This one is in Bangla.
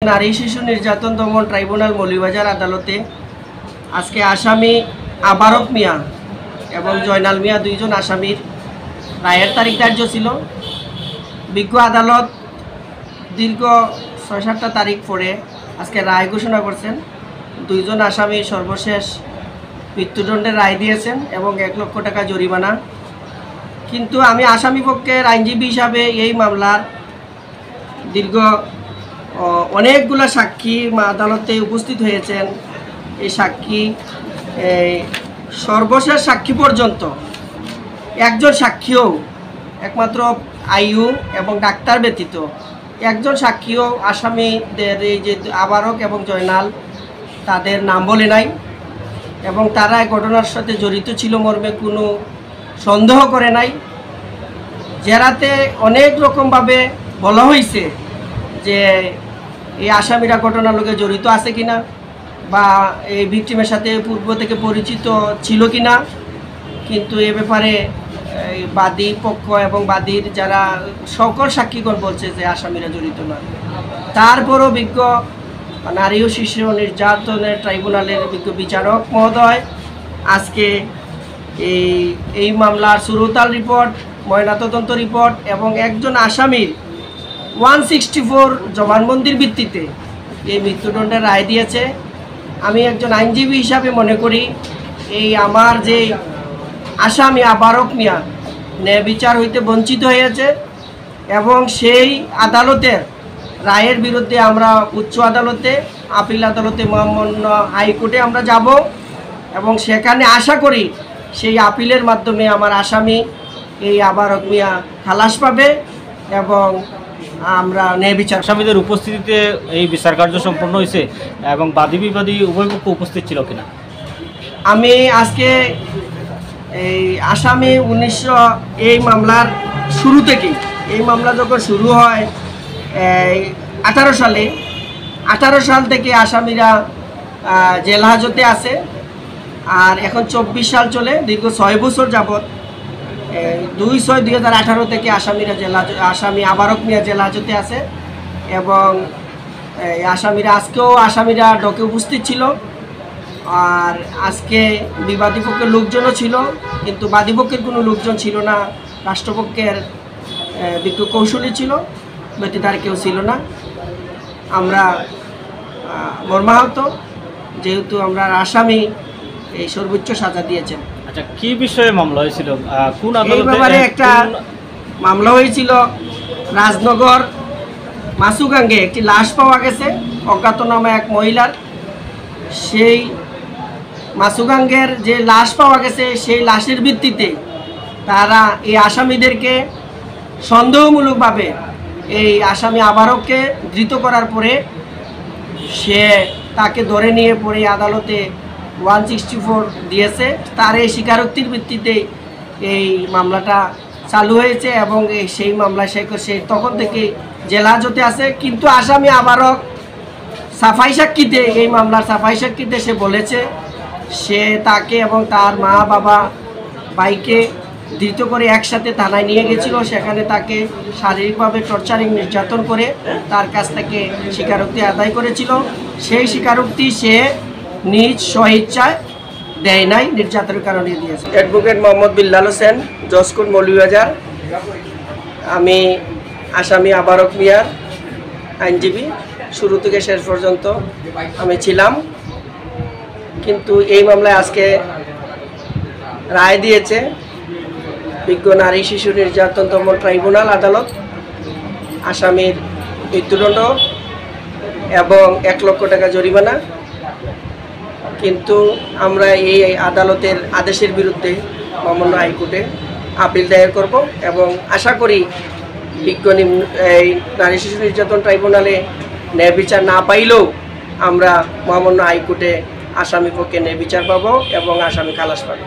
নারী শিশু নির্যাতন দমন ট্রাইব্যুনাল মৌলভীবাজার আদালতে আজকে আসামি আবারক মিয়া এবং জয়নাল মিয়া দুইজন আসামির রায়ের তারিখ ধার্য ছিল। বিজ্ঞ আদালত দীর্ঘ ৬-৭টা তারিখ পরে আজকে রায় ঘোষণা করছেন। দুইজন আসামি সর্বশেষ মৃত্যুদণ্ডের রায় দিয়েছেন এবং ১ লক্ষ টাকা জরিমানা। কিন্তু আমি আসামি পক্ষের আইনজীবী হিসাবে এই মামলার দীর্ঘ অনেকগুলো সাক্ষী আদালতে উপস্থিত হয়েছেন। এই সাক্ষী সর্বশেষ সাক্ষী পর্যন্ত একজন সাক্ষীও, একমাত্র আইইউ এবং ডাক্তার ব্যতীত একজন সাক্ষীও আসামিদের এই যে আবারক এবং জয়নাল তাদের নাম বলে নাই এবং তারা এই ঘটনার সাথে জড়িত ছিল মর্মে কোনো সন্দেহ করে নাই। জেরাতে অনেক রকমভাবে বলা হয়েছে যে এই আসামিরা ঘটনার লোকে জড়িত আছে কিনা বা এই ভিকটিমের সাথে পূর্ব থেকে পরিচিত ছিল কিনা, কিন্তু এ ব্যাপারে বাদী পক্ষ এবং বাদীর যারা সকল সাক্ষীগণ বলছে যে আসামিরা জড়িত না। তারপরও বিজ্ঞ নারী ও শিশু নির্যাতনের ট্রাইব্যুনালের বিজ্ঞ বিচারক মহোদয় আজকে এই মামলার সুরতাল রিপোর্ট, ময়নাতদন্ত রিপোর্ট এবং একজন আসামির 164 জবানবন্দির ভিত্তিতে এই মৃত্যুদণ্ডের রায় দিয়েছে। আমি একজন আইনজীবী হিসাবে মনে করি এই আমার যে আসামি আবারক মিয়া ন্যায় বিচার হইতে বঞ্চিত হয়েছে এবং সেই আদালতের রায়ের বিরুদ্ধে আমরা উচ্চ আদালতে, আপিল আদালতে, মহামান্য হাইকোর্টে আমরা যাব এবং সেখানে আশা করি সেই আপিলের মাধ্যমে আমার আসামি এই আবারক মিয়া খালাস পাবে এবং আমরা ন্যায় বিচার। আসামিদের উপস্থিতিতে এই বিচার কার্য সম্পন্ন হয়েছে এবং বাদী বিবাদী উভয় পক্ষ উপস্থিত ছিল কিনা? আমি আজকে এই আসামি 1900 এই মামলার শুরু থেকেই, এই মামলা যখন শুরু হয় 18 সালে, 18 সাল থেকে আসামিরা জেল হাজতে আছে আর এখন 24 সাল চলে, দীর্ঘ 6 বছর যাবৎ 2/6/2018 থেকে আসামিরা আসামি আবারক মিয়া জেল হাজতে আছে এবং আসামিরা আজকেও আসামিরা ডকে উপস্থিত ছিল। আর আজকে বিবাদী পক্ষের লোকজনও ছিল, কিন্তু বাদীপক্ষের কোনো লোকজন ছিল না। রাষ্ট্রপক্ষের বিজ্ঞ কৌশলী ছিল, ব্যতীত আর কেউ ছিল না। আমরা মর্মাহত, যেহেতু আমরা আসামি এই সর্বোচ্চ সাজা দিয়েছেন। আচ্ছা, কি বিষয়ে মামলা হয়েছিল? কোন আদালতে? একটা মামলা হয়েছিল রাজনগর মাসুগাঙ্গে, একটি লাশ পাওয়া গেছে অজ্ঞাতনামা এক মহিলার। সেই মাসুগাঙ্গের যে লাশ পাওয়া গেছে সেই লাশের ভিত্তিতে তারা এই আসামিদেরকে সন্দেহমূলকভাবে এই আসামি আবারককে ধৃত করার পরে সে তাকে ধরে নিয়ে পরে আদালতে 164 দিয়েছে। তার এই স্বীকারোক্তির ভিত্তিতে এই মামলাটা চালু হয়েছে এবং সেই মামলায় সে তখন থেকে জেল হাজতে আছে। কিন্তু আসামি আবারক সাফাই সাক্ষীতে, এই মামলার সাফাই সাক্ষীতে সে বলেছে সে তাকে এবং তার মা বাবা ভাইকে ধৃত করে একসাথে থানায় নিয়ে গেছিল। সেখানে তাকে শারীরিকভাবে টর্চারিং, নির্যাতন করে তার কাছ থেকে স্বীকারোক্তি আদায় করেছিল। সেই স্বীকারোক্তি সে নিজ স্বইচ্ছায় দেয় নাই, নির্যাতনের কারণে দিয়েছে। Advocate Mohammad Billal Hossain, judge court Moulvibazar. আমি আসামি আবারক মিয়ার আইনজীবী, শুরু থেকে শেষ পর্যন্ত আমি ছিলাম। কিন্তু এই মামলায় আজকে রায় দিয়েছে বিজ্ঞ নারী শিশু নির্যাতন দমন ট্রাইব্যুনাল আদালত। আসামির মৃত্যুদণ্ড এবং 1 লক্ষ টাকা জরিমানা। কিন্তু আমরা এই আদালতের আদেশের বিরুদ্ধে মহামান্য হাইকোর্টে আপিল দায়ের করব এবং আশা করি বিজ্ঞ এই নারী শিশু নির্যাতন ট্রাইব্যুনালে ন্যায় বিচার না পাইলেও আমরা মহামান্য হাইকোর্টে আসামি পক্ষে ন্যায় বিচার পাবো এবং আসামি খালাস পাবো।